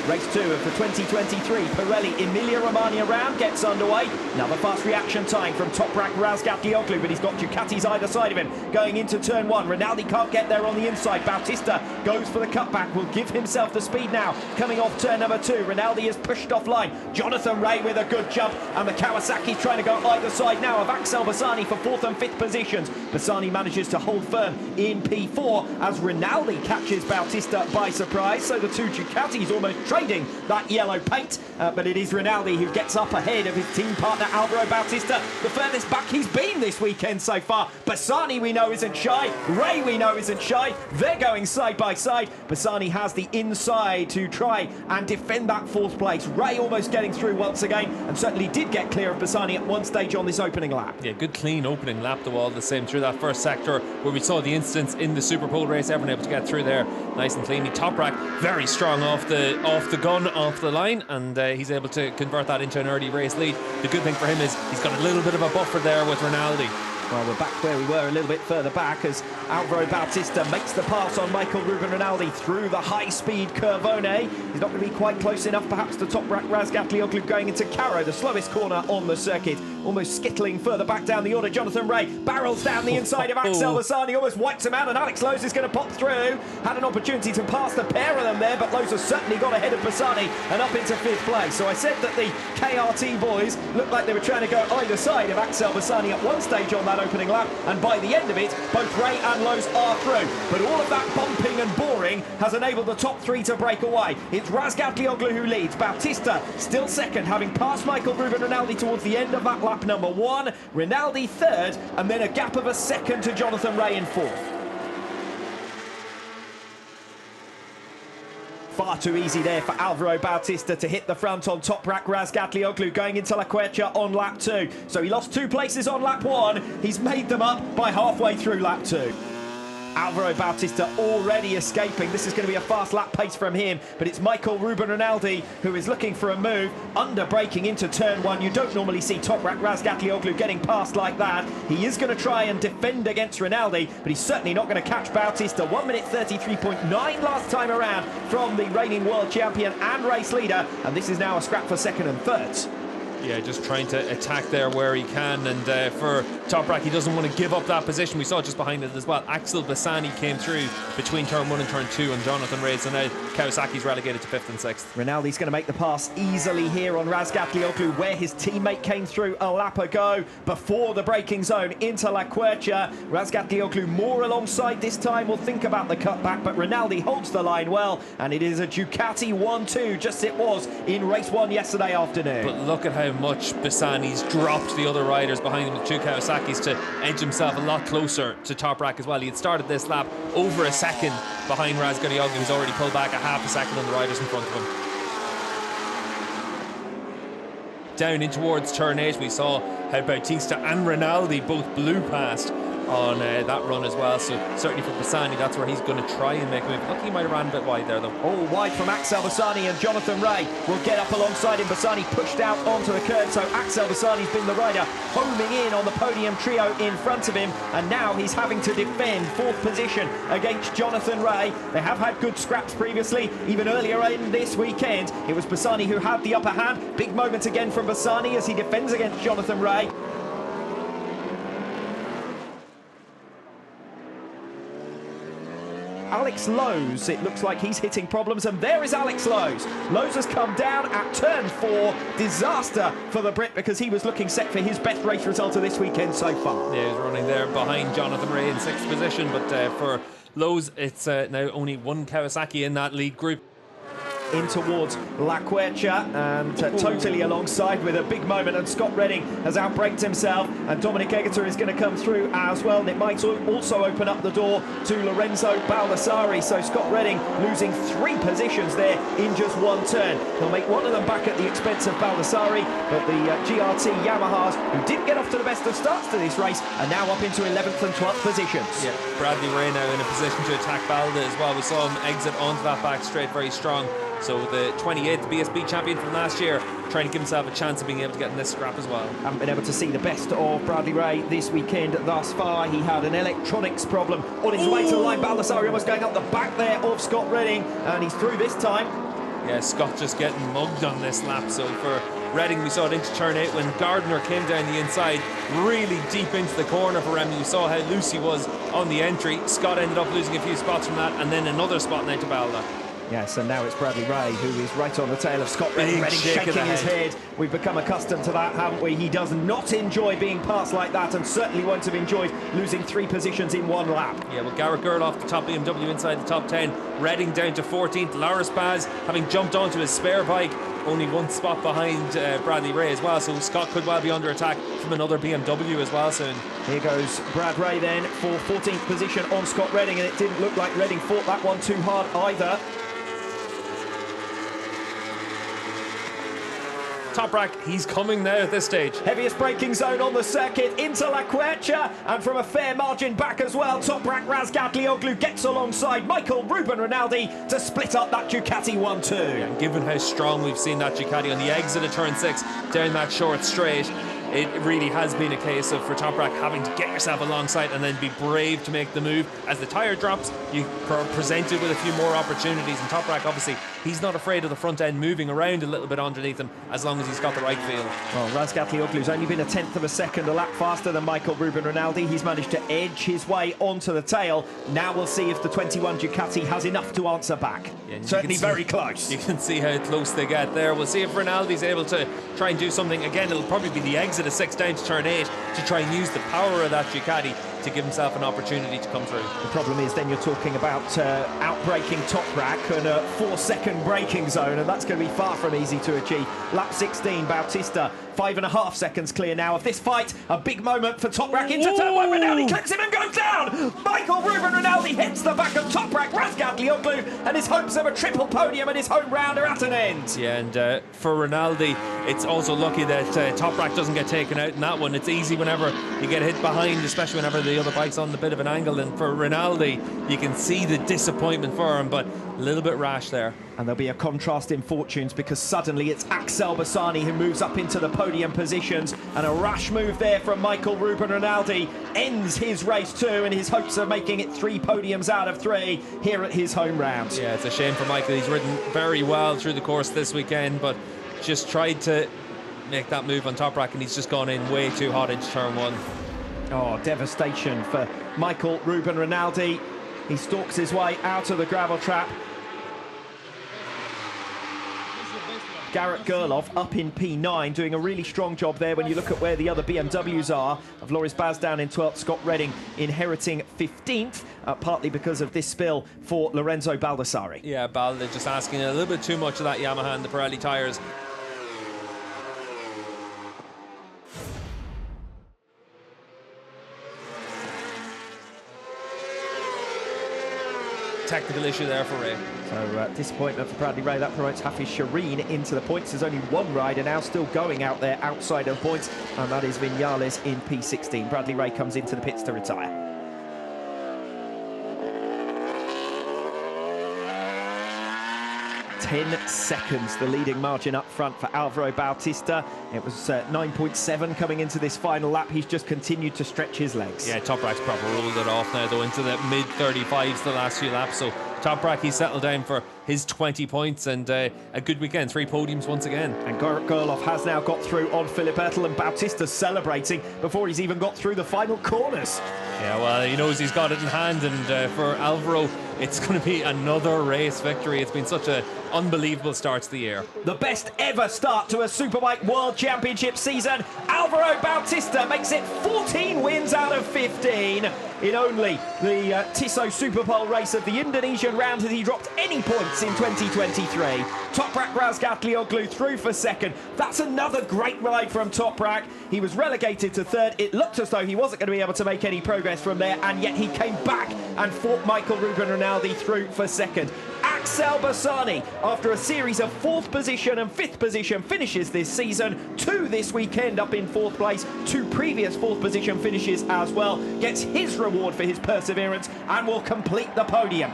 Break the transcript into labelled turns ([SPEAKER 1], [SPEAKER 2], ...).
[SPEAKER 1] Race 2 of the 2023 Pirelli Emilia-Romagna round gets underway. Another fast reaction time from Toprak and but he's got Ducatis either side of him. Going into turn 1, Rinaldi can't get there on the inside. Bautista goes for the cutback, will give himself the speed now. Coming off turn number 2, Rinaldi is pushed offline. Jonathan Rea with a good jump, and the Kawasaki's trying to go either side now of Axel Bassani for 4th and 5th positions. Bassani manages to hold firm in P4 as Rinaldi catches Bautista by surprise, so the two Ducatis almost trading that yellow paint, but it is Rinaldi who gets up ahead of his team partner Alvaro Bautista, the furthest back he's been this weekend so far. Bassani we know isn't shy, Rea we know isn't shy, they're going side by side. Bassani has the inside to try and defend that 4th place. Rea almost getting through once again, and certainly did get clear of Bassani at one stage on this opening lap.
[SPEAKER 2] Yeah, good clean opening lap though, all the same, through that first sector where we saw the instance in the Super Pole race, everyone able to get through there nice and cleanly. Toprak very strong off the gun, off the line, and he's able to convert that into an early race lead. The good thing for him is he's got a little bit of a buffer there with Rinaldi.
[SPEAKER 1] Well, we're back where we were a little bit further back as Alvaro Bautista makes the pass on Michael Ruben Rinaldi through the high-speed Curvone. He's not going to be quite close enough, perhaps, to Toprak Razgatlioglu going into Caro, the slowest corner on the circuit. Almost skittling further back down the order. Jonathan Rea barrels down the inside of Axel Bassani, almost wipes him out, and Alex Lowes is going to pop through. Had an opportunity to pass the pair of them there, but Lowes has certainly got ahead of Bassani and up into 5th place. So I said that the KRT boys looked like they were trying to go either side of Axel Bassani at one stage on that opening lap, and by the end of it, both Rea and Lowes are through. But all of that bumping and boring has enabled the top 3 to break away. It's Razgatlioglu who leads. Bautista still second, having passed Michael Ruben Rinaldi towards the end of that lap number 1. Rinaldi 3rd, and then a gap of a second to Jonathan Rea in 4th. Far too easy there for Alvaro Bautista to hit the front on Toprak Razgatlioglu going into La Quercia on lap 2. So he lost 2 places on lap 1. He's made them up by halfway through lap 2. Alvaro Bautista already escaping. This is going to be a fast lap pace from him, but it's Michael Ruben Rinaldi who is looking for a move, under braking into turn 1. You don't normally see Toprak Razgatlioglu getting past like that. He is going to try and defend against Rinaldi, but he's certainly not going to catch Bautista. 1 minute 33.9 last time around from the reigning world champion and race leader, and this is now a scrap for 2nd and 3rd.
[SPEAKER 2] Yeah, just trying to attack there where he can, and for Toprak, he doesn't want to give up that position. We saw just behind it as well. Axel Bassani came through between turn 1 and turn 2, and Jonathan Rea, so now Kawasaki's relegated to 5th and 6th.
[SPEAKER 1] Rinaldi's going to make the pass easily here on Razgatlioglu, where his teammate came through a lap ago before the braking zone into La Quercia. Razgatlioglu more alongside this time, will think about the cutback, but Rinaldi holds the line well, and it is a Ducati 1-2, just as it was in race 1 yesterday afternoon.
[SPEAKER 2] But look at how much Bassani's dropped the other riders behind him with 2 Kawasaki's to edge himself a lot closer to Toprak as well. He had started this lap over a second behind Razgatlioglu, who's already pulled back a half a second on the riders in front of him. Down in towards turn 8, we saw how Bautista and Rinaldi both blew past on that run as well, so certainly for Bassani that's where he's going to try and make a move. Look, he might have ran a bit wide there though.
[SPEAKER 1] All wide from Axel Bassani, and Jonathan Rea will get up alongside him. Bassani pushed out onto the curb, so Axel Bassani's been the rider homing in on the podium trio in front of him, and now he's having to defend 4th position against Jonathan Rea. They have had good scraps previously, even earlier in this weekend. It was Bassani who had the upper hand. Big moment again from Bassani as he defends against Jonathan Rea. Alex Lowes, it looks like he's hitting problems, and there is Alex Lowes. Lowes has come down at turn 4. Disaster for the Brit, because he was looking set for his best race result of this weekend so far.
[SPEAKER 2] Yeah, he's running there behind Jonathan Rea in 6th position, but for Lowes it's now only 1 Kawasaki in that lead group.
[SPEAKER 1] In towards La Quercia, and totally alongside with a big moment, and Scott Redding has outbraked himself, and Dominic Egerter is going to come through as well, and it might also open up the door to Lorenzo Baldassari. So Scott Redding losing 3 positions there in just 1 turn. He'll make one of them back at the expense of Baldassari, but the GRT Yamahas, who didn't get off to the best of starts to this race, are now up into 11th and 12th positions.
[SPEAKER 2] Yeah, Bradley Rea now in a position to attack Balda as well. We saw him exit onto that back straight very strong. So the 28th BSB champion from last year trying to give himself a chance of being able to get in this scrap as well.
[SPEAKER 1] Haven't been able to see the best of Bradley Rea this weekend thus far. He had an electronics problem on his way to the line. Baldassari almost going up the back there of Scott Redding, and he's through this time.
[SPEAKER 2] Yeah, Scott just getting mugged on this lap. So for Reading, we saw it into turn 8 when Gardner came down the inside, really deep into the corner for Remy. We saw how loose he was on the entry. Scott ended up losing a few spots from that, and then another spot now to Balda.
[SPEAKER 1] Yes, and now it's Bradley Ray who is right on the tail of Scott Redding. Redding shaking his head. We've become accustomed to that, haven't we? He does not enjoy being passed like that, and certainly won't have enjoyed losing 3 positions in 1 lap.
[SPEAKER 2] Yeah, well, Garrett Gerloff, the top BMW inside the top 10. Redding down to 14th. Loris Baz having jumped onto his spare bike, only 1 spot behind Bradley Ray as well, so Scott could well be under attack from another BMW as well soon.
[SPEAKER 1] Here goes Brad Ray then for 14th position on Scott Redding, and it didn't look like Redding fought that one too hard either.
[SPEAKER 2] Toprak, he's coming now at this stage.
[SPEAKER 1] Heaviest braking zone on the circuit into La Quercia, and from a fair margin back as well, Toprak Razgatlioglu gets alongside Michael Ruben Rinaldi to split up that Ducati 1-2.
[SPEAKER 2] Yeah, and given how strong we've seen that Ducati on the exit of turn 6 down that short straight, it really has been a case of for Toprak having to get yourself alongside and then be brave to make the move. As the tyre drops, you are presented with a few more opportunities, and Toprak, obviously, he's not afraid of the front end moving around a little bit underneath him as long as he's got the right feel.
[SPEAKER 1] Well, Razgatlioglu's only been 1/10 of a second a lap faster than Michael Ruben Rinaldi. He's managed to edge his way onto the tail. Now we'll see if the 21 Ducati has enough to answer back. Yeah, certainly very close.
[SPEAKER 2] You can see how close they get there. We'll see if Rinaldi's able to try and do something. Again, it'll probably be the exit of 6 down to turn 8 to try and use the power of that Ducati to give himself an opportunity to come through.
[SPEAKER 1] The problem is then you're talking about outbraking Toprak and a 4-second braking zone, and that's going to be far from easy to achieve. Lap 16, Bautista, 5.5 seconds clear now of this fight. A big moment for Toprak into turn 1. Rinaldi clicks him and goes down. Michael Ruben Rinaldi hits the back of Toprak Razgatlioglu, and his hopes of a triple podium and his home round are at an end.
[SPEAKER 2] Yeah, and for Rinaldi, it's also lucky that Toprak doesn't get taken out in that one. It's easy whenever you get hit behind, especially whenever the other bike's on a bit of an angle, and for Rinaldi, you can see the disappointment for him, but a little bit rash there.
[SPEAKER 1] And there'll be a contrast in fortunes because suddenly it's Axel Bassani who moves up into the podium positions, and a rash move there from Michael Ruben Rinaldi ends his race too, and his hopes of making it 3 podiums out of 3 here at his home round.
[SPEAKER 2] Yeah, it's a shame for Michael. He's ridden very well through the course this weekend, but just tried to make that move on Toprak, and he's just gone in way too hot into turn 1.
[SPEAKER 1] Oh, devastation for Michael Ruben Rinaldi. He stalks his way out of the gravel trap. Garrett Gerloff up in P9, doing a really strong job there when you look at where the other BMWs are. Of Loris Baz down in 12th, Scott Redding inheriting 15th, partly because of this spill for Lorenzo Baldassari.
[SPEAKER 2] Yeah, Balda just asking a little bit too much of that Yamaha and the Pirelli tyres. Technical issue there for Ray.
[SPEAKER 1] So disappointment for Bradley Ray. That promotes Hafiz Shireen into the points. There's only 1 rider now still going out there outside of points, and that is Vinales in P16. Bradley Ray comes into the pits to retire. 10 seconds, the leading margin up front for Alvaro Bautista. It was 9.7 coming into this final lap. He's just continued to stretch his legs.
[SPEAKER 2] Yeah, Toprak's proper rolled it off now, though, into the mid-35s the last few laps. So Toprak, he's settled down for his 20 points and a good weekend. 3 podiums once again. And
[SPEAKER 1] Gerloff has now got through on Philip Ertel, and Bautista's celebrating before he's even got through the final corners.
[SPEAKER 2] Yeah, well, he knows he's got it in hand, and for Alvaro, it's going to be another race victory. It's been such an unbelievable start to the year. The best ever start to a Superbike World Championship season. Alvaro Bautista makes it 14 wins out of 15 in only the Tissot Superpole race of the Indonesian round. Has he dropped any points in 2023? Toprak Razgatlioglu through for second. That's another great ride from Toprak. He was relegated to third. It looked as though he wasn't going to be able to make any progress from there, and yet he came back and fought Michael Ruben Rinaldi through for second. Axel Bassani, after a series of 4th position and 5th position finishes this season, 2 this weekend up in 4th place, 2 previous 4th position finishes as well, gets his reward for his perseverance and will complete the podium.